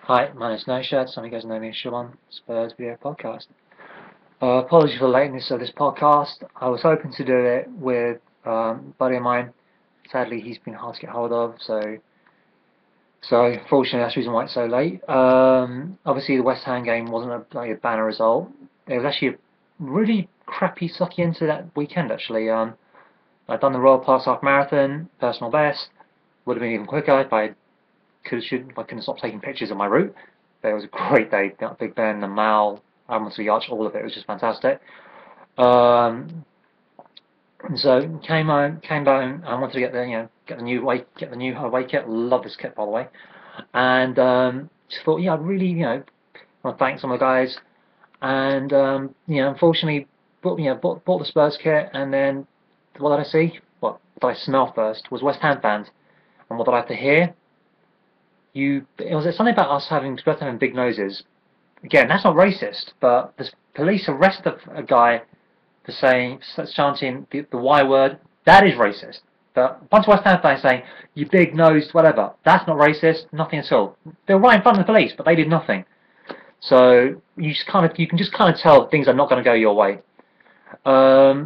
Hi, my name's No Shirt. Some of you guys know me as Shabon Spurs Video Podcast. Apologies for the lateness of this podcast. I was hoping to do it with a buddy of mine. Sadly, he's been hard to get hold of, so unfortunately that's the reason why it's so late. Obviously, the West Ham game wasn't a banner result. It was actually a really crappy, sucky end to that weekend. Actually, I'd done the Royal Pass half marathon, personal best. Would have been even quicker if I couldn't stop taking pictures of my route. But it was a great day. Big Ben, the Mall, Almonds Yacht, all of it was just fantastic. And so came down. I wanted to get the new away kit. Love this kit, by the way. And just thought, yeah, I really want to thank some of the guys. And unfortunately, bought the Spurs kit, and then what did I see? What did I smell first? Was West Ham fans. And what did I have to hear? It was something about us both having big noses. Again, that's not racist, but the police arrested a guy for chanting the Y word. That is racist. But a bunch of West Ham fans saying, you big nosed, whatever. That's not racist, nothing at all. They were right in front of the police, but they did nothing. So you can just kind of tell that things are not going to go your way. I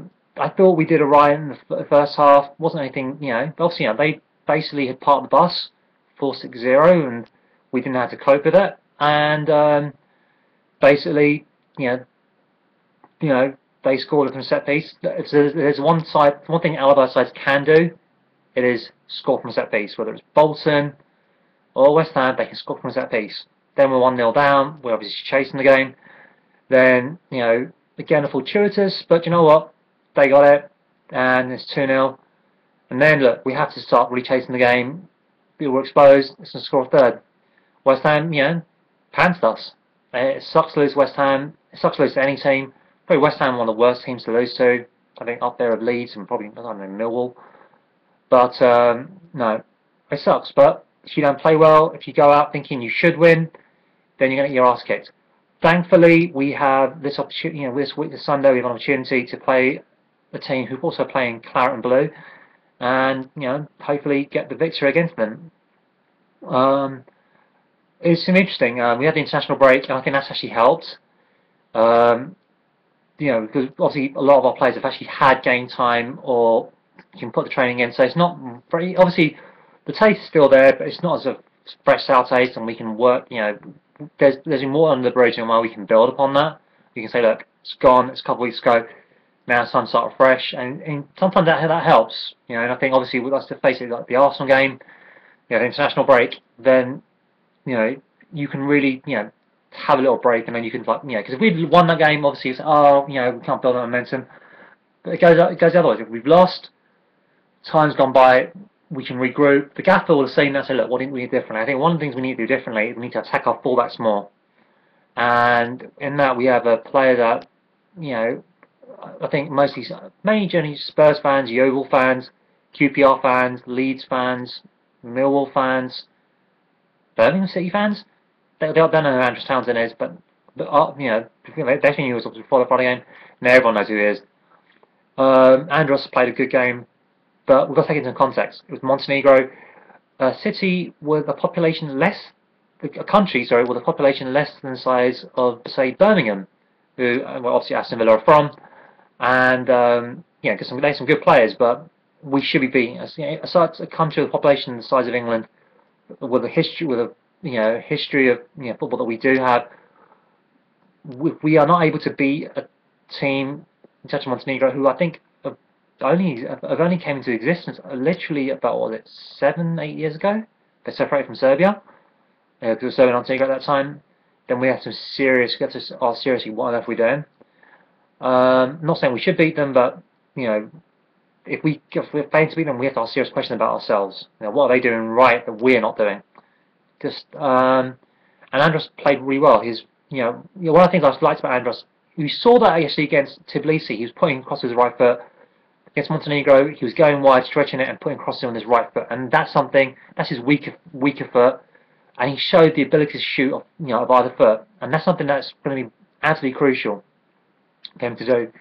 thought we did alright in the first half. Wasn't anything, but obviously, they basically had parked the bus 4-6-0, and we didn't know how to cope with it. And basically, they scored from set piece. If there's one thing Alaba sides can do, it is score from a set piece. Whether it's Bolton or West Ham, they can score from a set piece. Then we're 1-0 down. We're obviously chasing the game. Then again, fortuitous, but you know what? They got it, and it's 2-0. And then look, we have to start really chasing the game. We were exposed. It's going to score a third. West Ham, pantsed us. It sucks to lose West Ham. It sucks to lose to any team. Probably West Ham one of the worst teams to lose to. I think up there with Leeds and probably, I don't know, Millwall. But no, it sucks. But if you don't play well, if you go out thinking you should win, then you're going to get your ass kicked. Thankfully, we have this opportunity. This Sunday, we have an opportunity to play a team who also play in claret and blue, and hopefully get the victory against them. It's been interesting. We had the international break, and I think that's actually helped. Because obviously a lot of our players have actually had game time or can put the training in, so it's not very, obviously the taste is still there, but it's not as a fresh sour taste, and we can work. There's more under the bridge, and while we can build upon that, we can say, look, it's gone. It's a couple of weeks ago. Now it's time to start fresh, and sometimes that helps. And I think obviously, let's face it, like the Arsenal game, the international break, then you can really have a little break, and then you can because if we'd won that game, obviously it's we can't build that momentum. But it goes the other way. If we've lost, time's gone by, we can regroup. The gaffer will have seen that and say, look, what didn't we do differently? I think one of the things we need to do differently is we need to attack our fullbacks more. And in that we have a player that I think mainly generally Spurs fans, Yeovil fans, QPR fans, Leeds fans, Millwall fans, Birmingham City fans. They don't know who Andros Townsend is, but they definitely knew he was before the Friday game. Now everyone knows who he is. Andros played a good game, but we've got to take it into context. It was Montenegro, a city with a population a country with a population less than the size of, say, Birmingham, who obviously Aston Villa are from, and because there's some good players, but we should be beating us. A country with a population the size of England, with a history of football that we do have, we are not able to beat a team such as Montenegro, who I think have only came into existence literally about 7-8 years ago. They separated from Serbia because it was Serbia and Montenegro at that time. Then we have to ask seriously, what on earth are we doing? Not saying we should beat them, but if we're failing to beat them, we have to ask serious questions about ourselves. What are they doing right that we're not doing? And Andros played really well. One of the things I liked about Andros, we saw that actually against Tbilisi. He was putting across his right foot. Against Montenegro, he was going wide, stretching it, and putting crosses on his right foot. And that's his weaker foot. And he showed the ability to shoot of either foot. And that's something that's going to be absolutely crucial for him to do,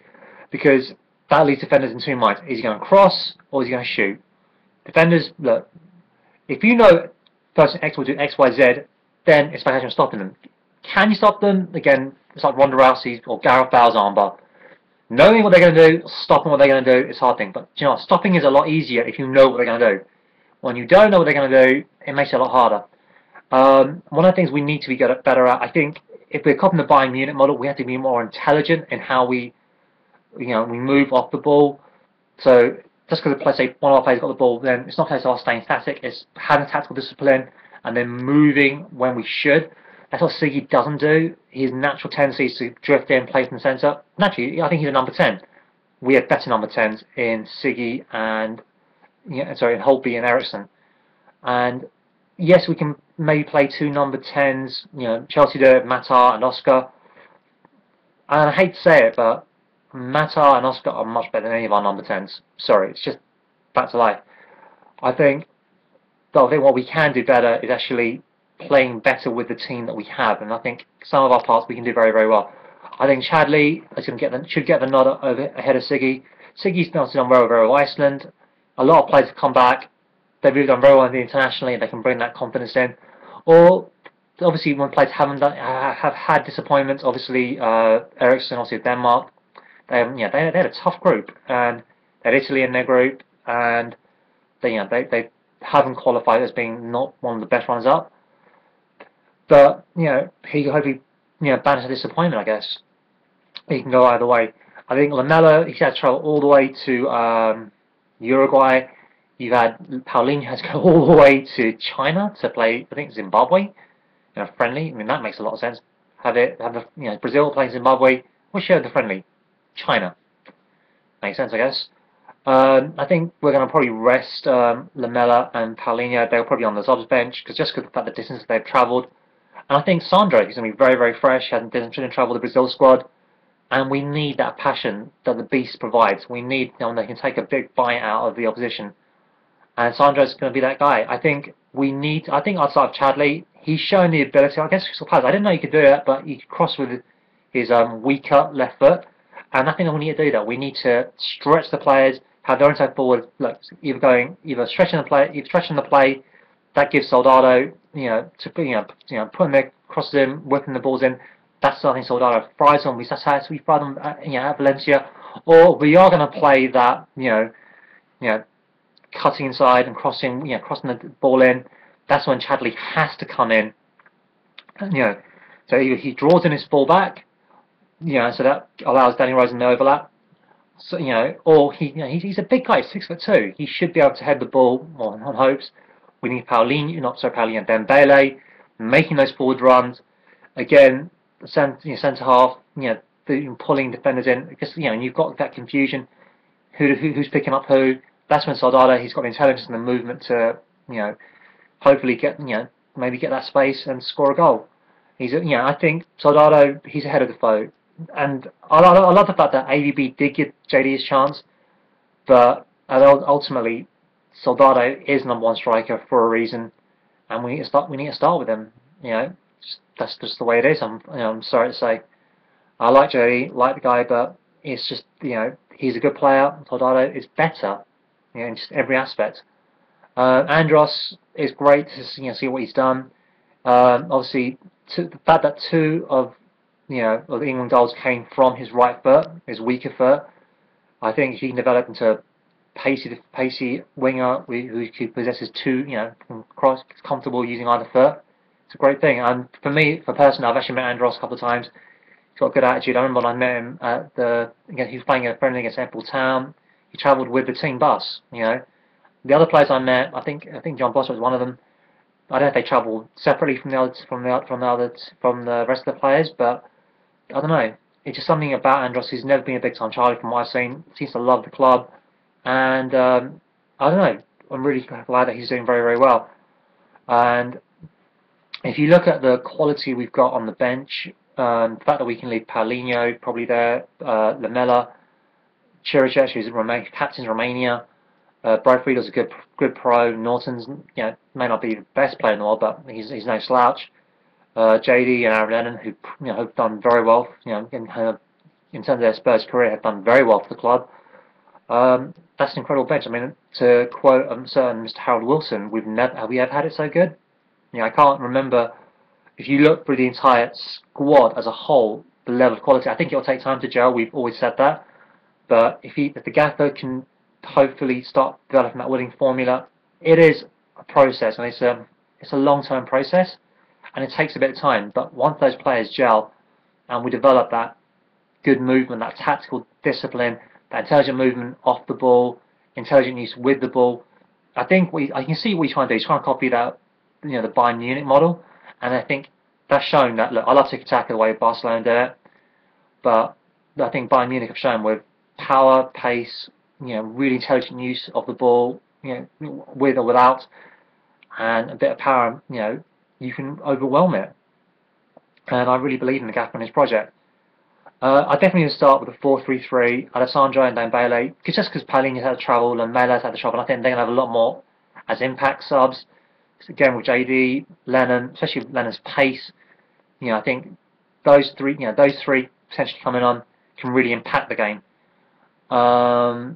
because that leaves defenders in two minds. Is he going to cross or is he going to shoot? Defenders, look, if you know person X will do X, Y, Z, then it's about actually stopping them. Can you stop them? Again, it's like Ronda Rousey or Gareth Bale's armbar. Knowing what they're going to do, stopping what they're going to do is a hard thing. But you know, stopping is a lot easier if you know what they're going to do. When you don't know what they're going to do, it makes it a lot harder. One of the things we need to be better at, I think, if we're copying the Bayern Munich model, we have to be more intelligent in how we move off the ball. So just because say one of our players got the ball, then it's not a case of us staying static. It's having tactical discipline and then moving when we should. That's what Siggy doesn't do. His natural tendency is to drift in, play from the centre. Naturally, I think he's a number 10. We have better number 10s in Siggy and in Holtby and Ericsson. And yes, we can maybe play two number 10s. Chelsea do it, Matar and Oscar. And I hate to say it, but Matar and Oscar are much better than any of our number 10s. Sorry, it's just back to life. I think what we can do better is actually playing better with the team that we have, and I think some of our parts we can do very, very well. I think Chadley should get the nod ahead of Siggy. Siggy's done very well with Iceland. A lot of players have come back. They've really done very well internationally, and they can bring that confidence in. Or obviously, when players have had disappointments, obviously Ericsson, obviously Denmark, they had a tough group, and they had Italy in their group, and they haven't qualified as being not one of the best runners up. But he hopefully banishes disappointment. I guess he can go either way. I think Lamela, he's had to travel all the way to Uruguay. You've had Paulinho has to go all the way to China to play, I think, Zimbabwe in a friendly. I mean, that makes a lot of sense. Brazil playing Zimbabwe. We'll share the friendly. China. Makes sense, I guess. I think we're going to probably rest Lamela and Paulinho. They'll probably be on the subs bench just because of the fact the distance they've travelled. And I think Sandro is going to be very, very fresh. Didn't travel the Brazil squad. And we need that passion that the Beast provides. We need they can take a big bite out of the opposition. And Sandro's going to be that guy. I think outside of Chadley, he's shown the ability. I guess I didn't know he could do that, but he could cross with his weaker left foot. And I think we need to do that. We need to stretch the players, have their own side forward, either stretching the play. That gives Soldado, putting their crosses in, whipping the balls in. That's something Soldado thrives on. We thrive on, at Valencia. Or we are going to play that, cutting inside and crossing the ball in. That's when Chadley has to come in. So either he draws in his ball back, so that allows Danny Rose in the overlap. So or he's a big guy, 6'2". He should be able to head the ball on hopes. We need Paulinho, Dembele making those forward runs. Again, centre half, pulling defenders in because and you've got that confusion. Who's picking up who? That's when Soldado, he's got the intelligence and the movement to hopefully get maybe get that space and score a goal. I think Soldado, he's ahead of the foe. And I love the fact that AVB did give JD his chance, but ultimately Soldado is number one striker for a reason, and we need to start with him. That's just the way it is. I'm sorry to say. I like JD, like the guy, but it's just he's a good player. Soldado is better, in just every aspect. Andros is great to see what he's done. Obviously, the fact that two of the England goals came from his right foot, his weaker foot. I think he can develop into a pacey winger who possesses two, comfortable using either foot. It's a great thing. And for me, personally, I've actually met Andros a couple of times. He's got a good attitude. I remember when I met him he was playing a friendly against Apple Town. He travelled with the team bus. The other players I met, I think John Boss was one of them. I don't know if they travelled separately from the rest of the players, but I don't know. It's just something about Andros. He's never been a big time Charlie from what I've seen. Seems to love the club, and I don't know. I'm really glad that he's doing very, very well. And if you look at the quality we've got on the bench, the fact that we can leave Paulinho probably there, Lamela, Chiricek, who's captain's Romania, Bradfrield's a good pro. Norton's may not be the best player in the world, but he's no slouch. JD and Aaron Lennon, who have done very well, in terms of their Spurs career, have done very well for the club. That's an incredible bench. I mean, to quote certain Mr. Harold Wilson, have we ever had it so good? I can't remember if you look through the entire squad as a whole, the level of quality, I think it'll take time to gel. We've always said that. But if the gaffer can hopefully start developing that winning formula, it is a process, and it's a long-term process, and it takes a bit of time. But once those players gel, and we develop that good movement, that tactical discipline, that intelligent movement off the ball, intelligent use with the ball, I can see what he's trying to do. He's trying to copy that, the Bayern Munich model, and I think that's shown that. Look, I love tiki-taka the way Barcelona do it, but I think Bayern Munich have shown with power, pace, really intelligent use of the ball, with or without, and a bit of power, you can overwhelm it. And I really believe in the gaffer and his project. I definitely would start with a 4-3-3, Alessandro and Dembele, just because Paulinho's had to travel and Mela's had to travel. I think they're going to have a lot more as impact subs. Again, with JD, Lennon, especially with Lennon's pace, I think those three potentially coming on can really impact the game. I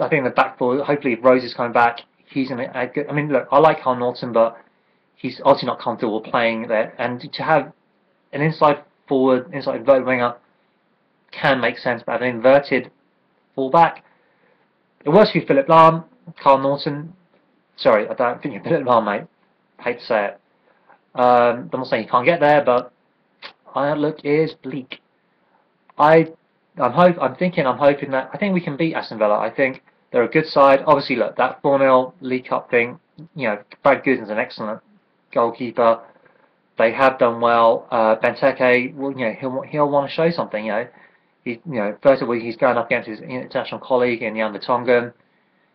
think the back four, hopefully if Rose is coming back, he's going to add good. I mean, look, I like Carl Norton, but he's obviously not comfortable playing there. And to have an inside inverted winger can make sense, but an inverted fullback, it works for Philip Lahm, Carl Norton. Sorry, I don't think you're Philip Lahm, mate. I hate to say it. I'm not saying you can't get there, but outlook is bleak. I'm hoping that I think we can beat Aston Villa. I think they're a good side. Obviously, look, that 4-0 League Cup thing. Brad Gooden's an excellent goalkeeper. They have done well. Benteke, well, he'll want to show something. First of all, he's going up against his international colleague in Jan Vertonghen.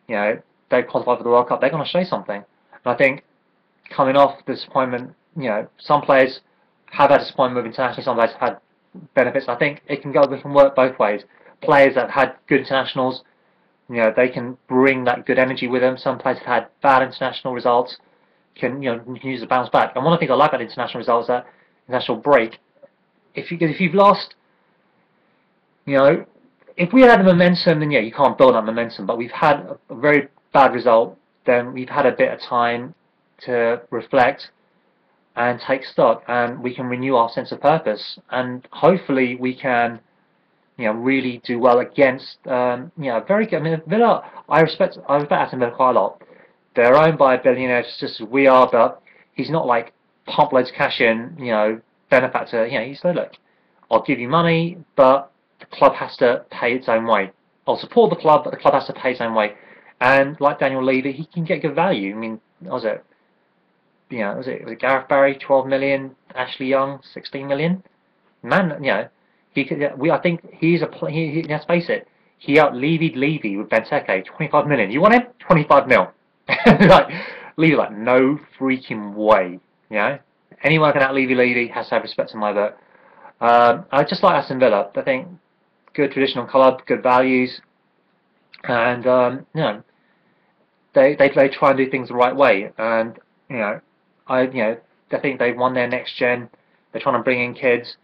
They qualified for the World Cup. They're going to show something. And I think coming off disappointment, some players have had disappointment with internationally. Some players have had benefits. I think it can work both ways. Players that have had good internationals, they can bring that good energy with them. Some players have had bad international results, can use to bounce back. And one of the things I like about international results is that international break. If you've lost, if we had the momentum, then you can't build up momentum. But we've had a very bad result, then we've had a bit of time to reflect and take stock, and we can renew our sense of purpose, and hopefully we can really do well against very good. I mean, Villa, I respect Aston Villa quite a lot. They're owned by a billionaire just as we are, but he's not like pump loads of cash in, benefactor. He said, look, I'll give you money, but the club has to pay its own way. I'll support the club, but the club has to pay its own way. And like Daniel Levy, he can get good value. I mean, was it Gareth Barry, 12 million, Ashley Young, 16 million? Man, he could. I think let's face it, he out-Levied Levy with Benteke, 25 million. You want him? 25 mil. Levy, no freaking way. Anyone can out-Levy Levy, has to have respect in my book. I just like Aston Villa. I think good traditional club, good values, and they try and do things the right way. And I think they've won their next gen. They're trying to bring in kids,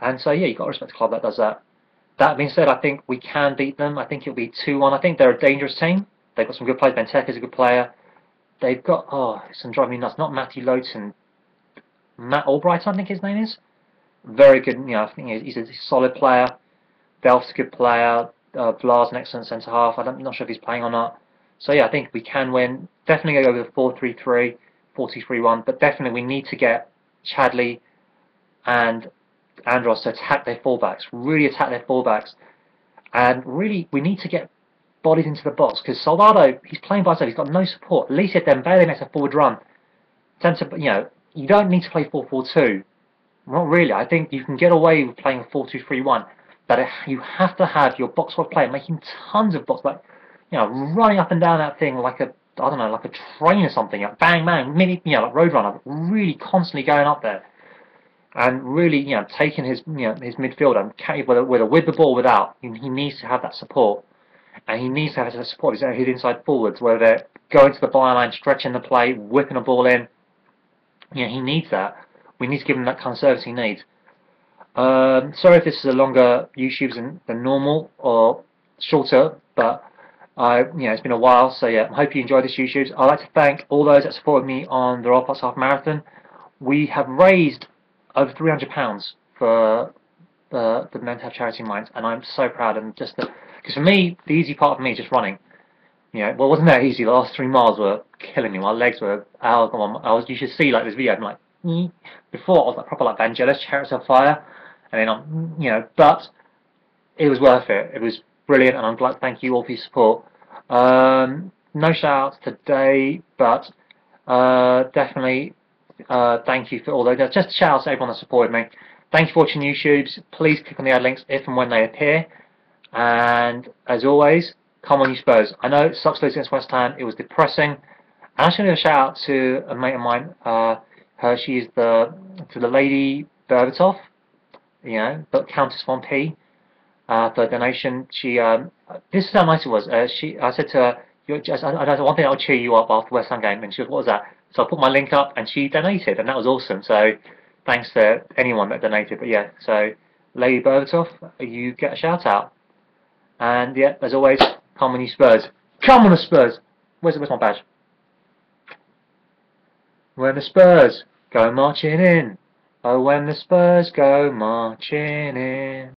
and so you've got to respect a club that does that. That being said, I think we can beat them. I think it'll be 2-1. I think they're a dangerous team. They've got some good players. Benteke is a good player. They've got it's going to drive me nuts. Not Matty Lowton, Matt Albright, I think his name is. Very good. I think he's a solid player. Delph's a good player. Vla's an excellent centre half. I'm not sure if he's playing or not. So I think we can win. Definitely go with a 4-3-3, 4-2-3-1. But definitely we need to get Chadley and Andros to attack their fullbacks. Really attack their fullbacks. And really, we need to get bodies into the box, because Soldado, he's playing by himself. He's got no support. At least if Dembele makes a forward run, you don't need to play 4-4-2. Not really. I think you can get away with playing a 4-2-3-1, but you have to have your box forward player making tons of box, running up and down that thing like a train or something. Bang bang, maybe like Roadrunner, really constantly going up there, and really taking his his midfielder, whether with the ball or without. He needs to have that support. And he needs to have his support his inside forwards, whether they're going to the byline, stretching the play, whipping a ball in. He needs that. We need to give him that kind of service he needs. Sorry if this is a longer YouShubes than normal, or shorter, but it's been a while, so I hope you enjoyed this YouShubes. I'd like to thank all those that supported me on the Royal Plus Half Marathon. we have raised over £300 for the mental health charity in mind, and I'm so proud. And just because for me, the easy part of me is just running. You know, well, it wasn't that easy. The last 3 miles were killing me. My legs were out. You should see like this video. I'm like, before I was like proper like Vangelis, chariots of fire, and then but it was worth it. It was brilliant, and I'm glad. Thank you all for your support. No shout outs today, but definitely thank you for all those. Just shout out to everyone that supported me. Thank you for watching YouTubes. Please click on the ad links if and when they appear. And as always, come on you Spurs. I know it sucks losing against West Ham. It was depressing. And I should give a shout out to a mate of mine. She's the lady Berbatov, but Countess 1P. For a donation. This is how nice it was. I said to her, one thing that will cheer you up after the West Ham game, and she goes, what was that? So I put my link up, and she donated, and that was awesome. So thanks to anyone that donated. But yeah, so Lady Berbatov, you get a shout out. And yeah, as always, come on you Spurs. Come on the Spurs. Where's my badge? When the Spurs go marching in. Oh, when the Spurs go marching in.